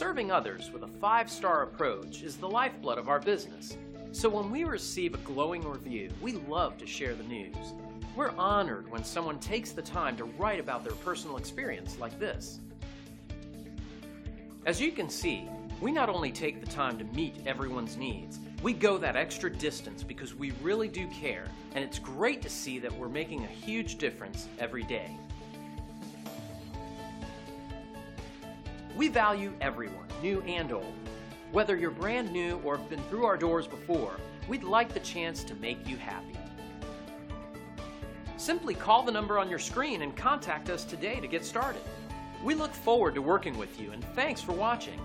Serving others with a 5-star approach is the lifeblood of our business. So when we receive a glowing review, we love to share the news. We're honored when someone takes the time to write about their personal experience like this. As you can see, we not only take the time to meet everyone's needs, we go that extra distance because we really do care, and it's great to see that we're making a huge difference every day. We value everyone, new and old. Whether you're brand new or have been through our doors before, we'd like the chance to make you happy. Simply call the number on your screen and contact us today to get started. We look forward to working with you, and thanks for watching.